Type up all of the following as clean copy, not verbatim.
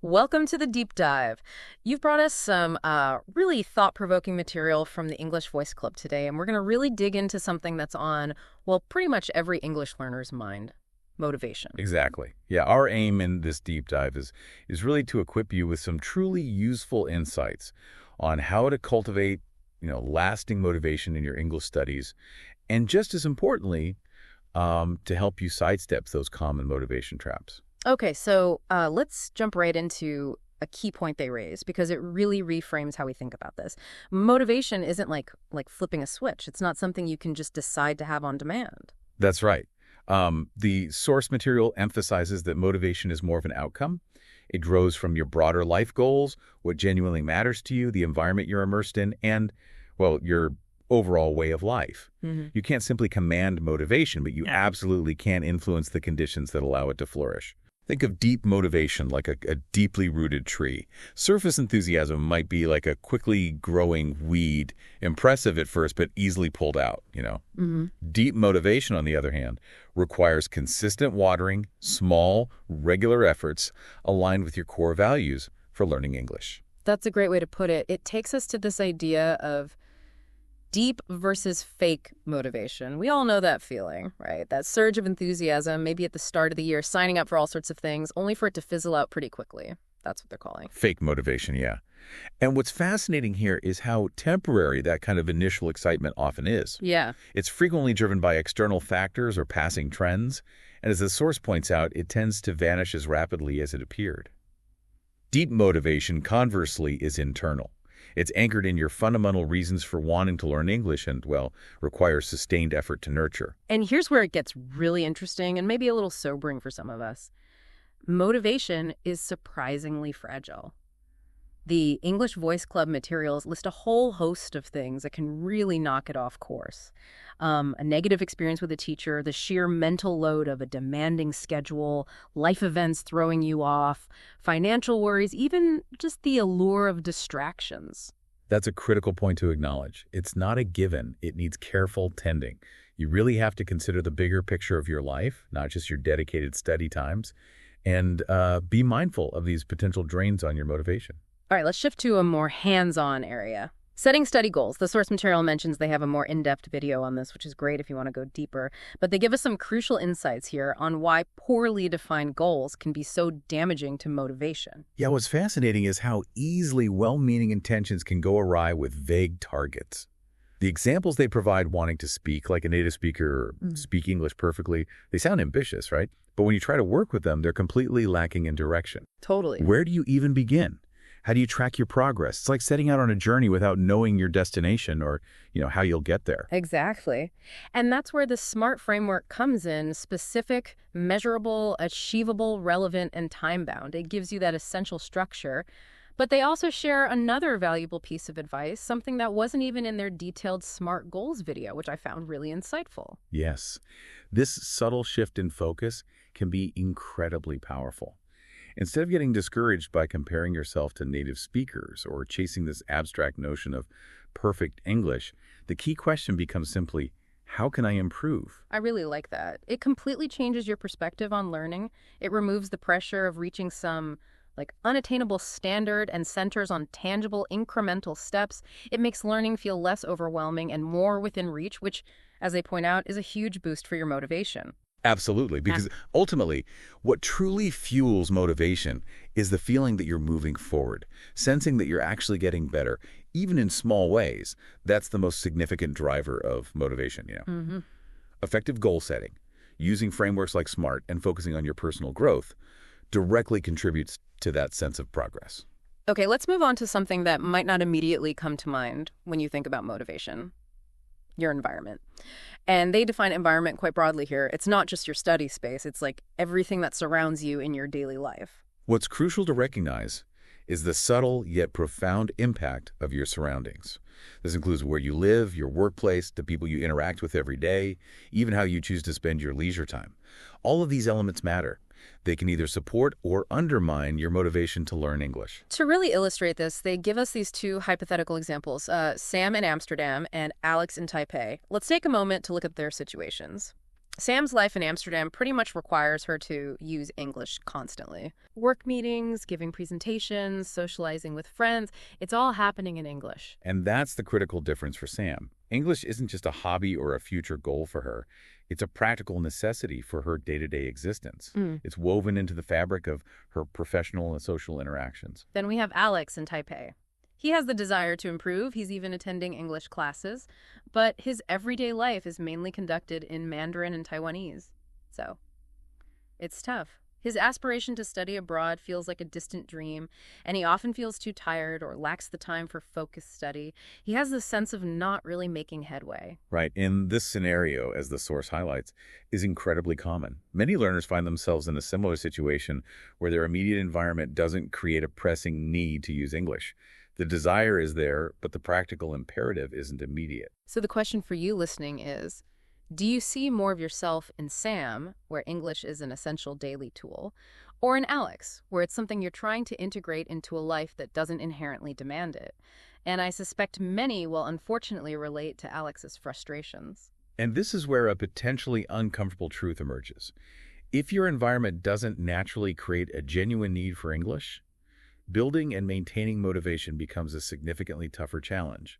Welcome to the deep dive. You've brought us some really thought-provoking material from the English Voice Club today, and we're going to really dig into something that's on, well, pretty much every English learner's mind: motivation. Exactly. Yeah, our aim in this deep dive is really to equip you with some truly useful insights on how to cultivate, lasting motivation in your English studies, and just as importantly, to help you sidestep those common motivation traps. Okay, so let's jump right into a key point they raise because it really reframes how we think about this. Motivation isn't like flipping a switch. It's not something you can just decide to have on demand. That's right. The source material emphasizes that motivation is more of an outcome. It grows from your broader life goals, what genuinely matters to you, the environment you're immersed in, and, well, your overall way of life. You can't simply command motivation, but you absolutely can influence the conditions that allow it to flourish. Think of deep motivation like a deeply rooted tree. Surface enthusiasm might be like a quickly growing weed, impressive at first but easily pulled out, Deep motivation, on the other hand, requires consistent watering, small, regular efforts aligned with your core values for learning English. That's a great way to put it. It takes us to this idea of deep versus fake motivation. We all know that feeling, right? That surge of enthusiasm, maybe at the start of the year, signing up for all sorts of things, only for it to fizzle out pretty quickly. That's what they're calling Fake motivation, yeah. And what's fascinating here is how temporary that kind of initial excitement often is. Yeah. It's frequently driven by external factors or passing trends, and as the source points out, it tends to vanish as rapidly as it appeared. Deep motivation, conversely, is internal. It's anchored in your fundamental reasons for wanting to learn English and, well, requires sustained effort to nurture. And here's where it gets really interesting and maybe a little sobering for some of us. Motivation is surprisingly fragile. The English Voice Club materials list a whole host of things that can really knock it off course. A negative experience with a teacher, the sheer mental load of a demanding schedule, life events throwing you off, financial worries, even just the allure of distractions. That's a critical point to acknowledge. It's not a given. It needs careful tending. You really have to consider the bigger picture of your life, not just your dedicated study times, and be mindful of these potential drains on your motivation. All right, let's shift to a more hands-on area. Setting study goals. The source material mentions they have a more in-depth video on this, which is great if you want to go deeper. But they give us some crucial insights here on why poorly defined goals can be so damaging to motivation. Yeah, what's fascinating is how easily well-meaning intentions can go awry with vague targets. The examples they provide, wanting to speak like a native speaker or speak English perfectly, they sound ambitious, right? But when you try to work with them, they're completely lacking in direction. Totally. Where do you even begin? How do you track your progress? It's like setting out on a journey without knowing your destination or, how you'll get there. Exactly. And that's where the SMART framework comes in: specific, measurable, achievable, relevant, and time-bound. It gives you that essential structure. But they also share another valuable piece of advice, something that wasn't even in their detailed SMART goals video, which I found really insightful. Yes. This subtle shift in focus can be incredibly powerful. Instead of getting discouraged by comparing yourself to native speakers or chasing this abstract notion of perfect English, the key question becomes simply, how can I improve? I really like that. It completely changes your perspective on learning. It removes the pressure of reaching some unattainable standard and centers on tangible incremental steps. It makes learning feel less overwhelming and more within reach, which, as they point out, is a huge boost for your motivation. Absolutely, because ultimately, what truly fuels motivation is the feeling that you're moving forward, sensing that you're actually getting better, even in small ways. That's the most significant driver of motivation, Effective goal setting, using frameworks like SMART and focusing on your personal growth directly contributes to that sense of progress. Okay, let's move on to something that might not immediately come to mind when you think about motivation: your environment. And they define environment quite broadly here. It's not just your study space. It's like everything that surrounds you in your daily life. What's crucial to recognize is the subtle yet profound impact of your surroundings. This includes where you live, your workplace, the people you interact with every day, even how you choose to spend your leisure time. All of these elements matter. They can either support or undermine your motivation to learn English. To really illustrate this, they give us these two hypothetical examples, Sam in Amsterdam and Alex in Taipei. Let's take a moment to look at their situations. Sam's life in Amsterdam pretty much requires her to use English constantly. Work meetings, giving presentations, socializing with friends, it's all happening in English. And that's the critical difference for Sam. English isn't just a hobby or a future goal for her. It's a practical necessity for her day-to-day existence. It's woven into the fabric of her professional and social interactions. Then we have Alex in Taipei. He has the desire to improve. He's even attending English classes, but his everyday life is mainly conducted in Mandarin and Taiwanese. So, it's tough. His aspiration to study abroad feels like a distant dream, and he often feels too tired or lacks the time for focused study. He has this sense of not really making headway. Right. In this scenario, as the source highlights, is incredibly common. Many learners find themselves in a similar situation where their immediate environment doesn't create a pressing need to use English. The desire is there, but the practical imperative isn't immediate. So the question for you listening is, do you see more of yourself in Sam, where English is an essential daily tool, or in Alex, where it's something you're trying to integrate into a life that doesn't inherently demand it? And I suspect many will unfortunately relate to Alex's frustrations. And this is where a potentially uncomfortable truth emerges. If your environment doesn't naturally create a genuine need for English, building and maintaining motivation becomes a significantly tougher challenge.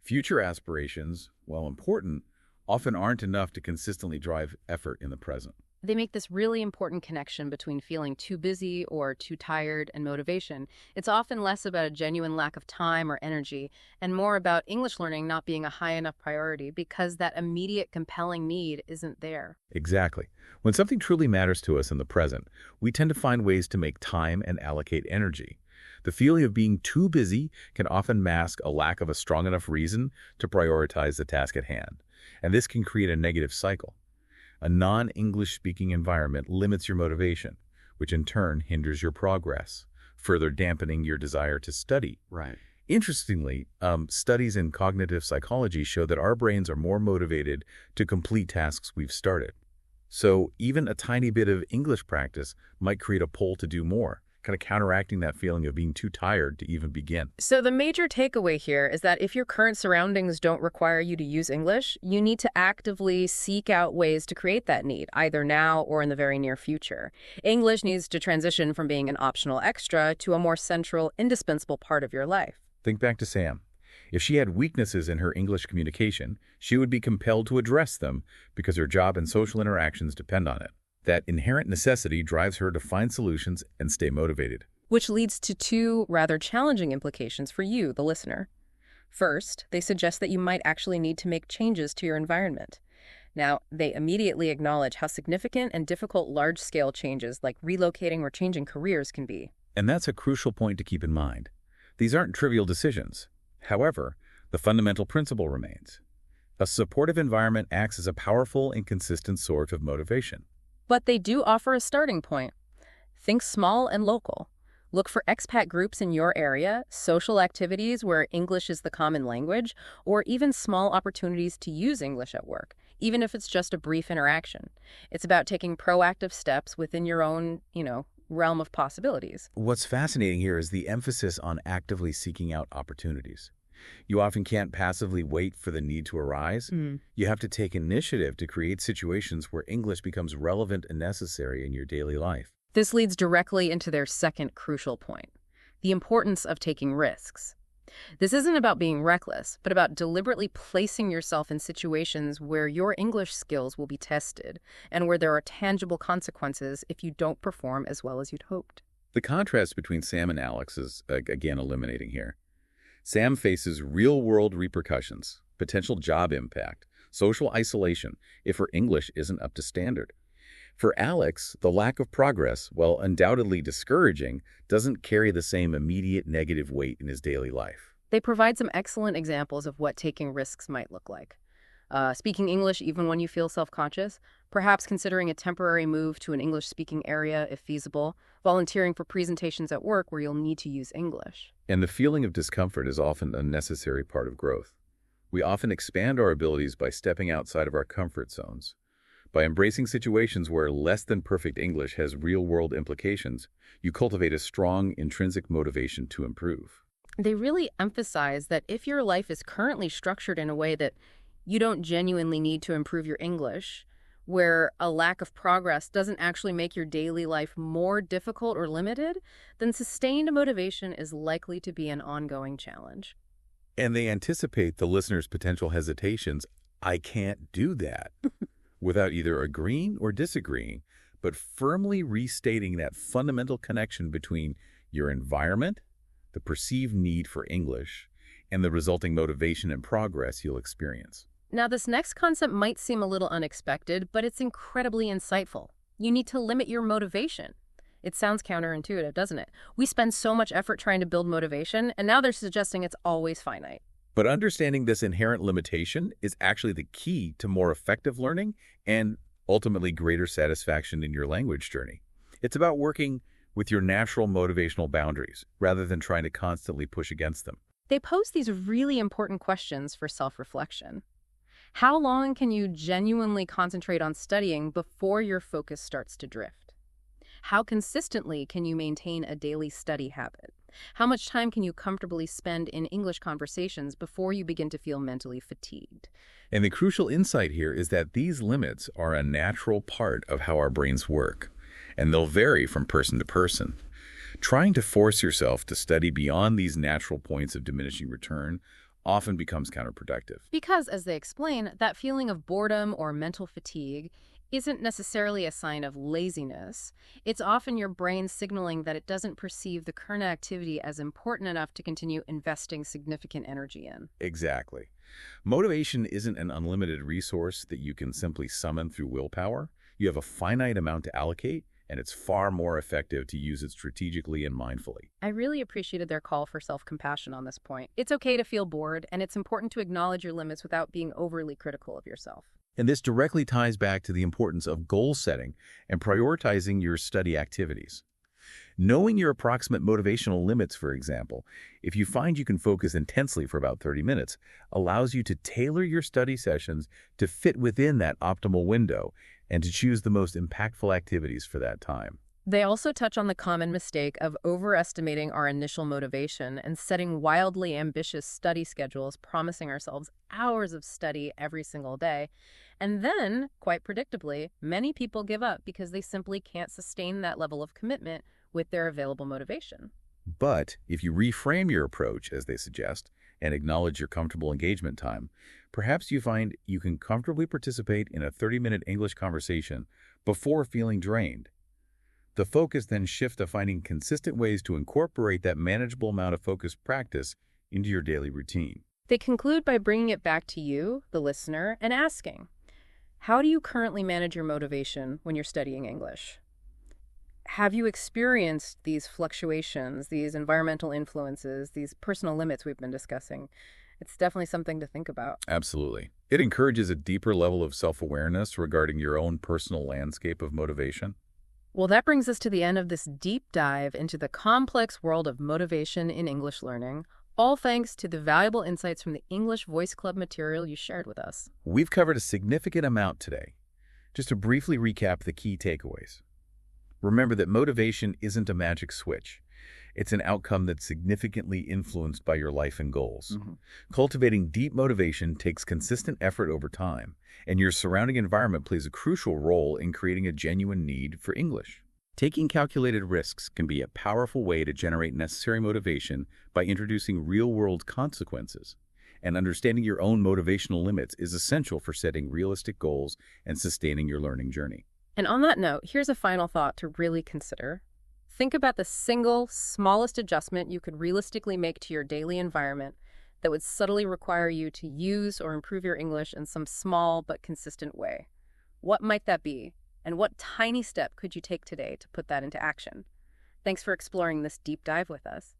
Future aspirations, while important, often aren't enough to consistently drive effort in the present. They make this really important connection between feeling too busy or too tired and motivation. It's often less about a genuine lack of time or energy and more about English learning not being a high enough priority because that immediate compelling need isn't there. Exactly. When something truly matters to us in the present, we tend to find ways to make time and allocate energy. The feeling of being too busy can often mask a lack of a strong enough reason to prioritize the task at hand. And this can create a negative cycle. A non-English speaking environment limits your motivation, which in turn hinders your progress, further dampening your desire to study. Right. Interestingly, studies in cognitive psychology show that our brains are more motivated to complete tasks we've started. So even a tiny bit of English practice might create a pull to do more, kind of counteracting that feeling of being too tired to even begin. So the major takeaway here is that if your current surroundings don't require you to use English, you need to actively seek out ways to create that need, either now or in the very near future. English needs to transition from being an optional extra to a more central, indispensable part of your life. Think back to Sam. If she had weaknesses in her English communication, she would be compelled to address them because her job and social interactions depend on it. That inherent necessity drives her to find solutions and stay motivated. Which leads to two rather challenging implications for you, the listener. First, they suggest that you might actually need to make changes to your environment. Now, they immediately acknowledge how significant and difficult large-scale changes like relocating or changing careers can be. And that's a crucial point to keep in mind. These aren't trivial decisions. However, the fundamental principle remains. A supportive environment acts as a powerful and consistent source of motivation. But they do offer a starting point. Think small and local. Look for expat groups in your area, social activities where English is the common language, or even small opportunities to use English at work, even if it's just a brief interaction. It's about taking proactive steps within your own, realm of possibilities. What's fascinating here is the emphasis on actively seeking out opportunities. You often can't passively wait for the need to arise. You have to take initiative to create situations where English becomes relevant and necessary in your daily life. This leads directly into their second crucial point, the importance of taking risks. This isn't about being reckless, but about deliberately placing yourself in situations where your English skills will be tested and where there are tangible consequences if you don't perform as well as you'd hoped. The contrast between Sam and Alex is, again, illuminating here. Sam faces real-world repercussions, potential job impact, social isolation if her English isn't up to standard. For Alex, the lack of progress, while undoubtedly discouraging, doesn't carry the same immediate negative weight in his daily life. They provide some excellent examples of what taking risks might look like. Speaking English even when you feel self-conscious, perhaps considering a temporary move to an English-speaking area if feasible, volunteering for presentations at work where you'll need to use English. And the feeling of discomfort is often a necessary part of growth. We often expand our abilities by stepping outside of our comfort zones. By embracing situations where less than perfect English has real-world implications, you cultivate a strong intrinsic motivation to improve. They really emphasize that if your life is currently structured in a way that you don't genuinely need to improve your English, where a lack of progress doesn't actually make your daily life more difficult or limited, then sustained motivation is likely to be an ongoing challenge. And they anticipate the listener's potential hesitations. I can't do that, without either agreeing or disagreeing, but firmly restating that fundamental connection between your environment, the perceived need for English, and the resulting motivation and progress you'll experience. Now, this next concept might seem a little unexpected, but it's incredibly insightful. You need to limit your motivation. It sounds counterintuitive, doesn't it? We spend so much effort trying to build motivation, and now they're suggesting it's always finite. But understanding this inherent limitation is actually the key to more effective learning and ultimately greater satisfaction in your language journey. It's about working with your natural motivational boundaries rather than trying to constantly push against them. They pose these really important questions for self-reflection. How long can you genuinely concentrate on studying before your focus starts to drift? How consistently can you maintain a daily study habit? How much time can you comfortably spend in English conversations before you begin to feel mentally fatigued? And the crucial insight here is that these limits are a natural part of how our brains work, and they'll vary from person to person. Trying to force yourself to study beyond these natural points of diminishing return often becomes counterproductive. Because, as they explain, that feeling of boredom or mental fatigue isn't necessarily a sign of laziness. It's often your brain signaling that it doesn't perceive the current activity as important enough to continue investing significant energy in. Exactly. Motivation isn't an unlimited resource that you can simply summon through willpower. You have a finite amount to allocate, and it's far more effective to use it strategically and mindfully. I really appreciated their call for self-compassion on this point. It's okay to feel bored, and it's important to acknowledge your limits without being overly critical of yourself. And this directly ties back to the importance of goal setting and prioritizing your study activities. Knowing your approximate motivational limits, for example, if you find you can focus intensely for about 30 minutes, allows you to tailor your study sessions to fit within that optimal window and to choose the most impactful activities for that time. They also touch on the common mistake of overestimating our initial motivation and setting wildly ambitious study schedules, promising ourselves hours of study every single day. And then, quite predictably, many people give up because they simply can't sustain that level of commitment with their available motivation. But if you reframe your approach, as they suggest, and acknowledge your comfortable engagement time, perhaps you find you can comfortably participate in a 30-minute English conversation before feeling drained. The focus then shifts to finding consistent ways to incorporate that manageable amount of focused practice into your daily routine. They conclude by bringing it back to you, the listener, and asking, how do you currently manage your motivation when you're studying English? Have you experienced these fluctuations, these environmental influences, these personal limits we've been discussing? It's definitely something to think about. Absolutely. It encourages a deeper level of self-awareness regarding your own personal landscape of motivation. Well, that brings us to the end of this deep dive into the complex world of motivation in English learning, all thanks to the valuable insights from the English Voice Club material you shared with us. We've covered a significant amount today. Just to briefly recap the key takeaways. Remember that motivation isn't a magic switch. It's an outcome that's significantly influenced by your life and goals. Cultivating deep motivation takes consistent effort over time, and your surrounding environment plays a crucial role in creating a genuine need for English. Taking calculated risks can be a powerful way to generate necessary motivation by introducing real-world consequences. And understanding your own motivational limits is essential for setting realistic goals and sustaining your learning journey. And on that note, here's a final thought to really consider. Think about the single, smallest adjustment you could realistically make to your daily environment that would subtly require you to use or improve your English in some small but consistent way. What might that be? And what tiny step could you take today to put that into action? Thanks for exploring this deep dive with us.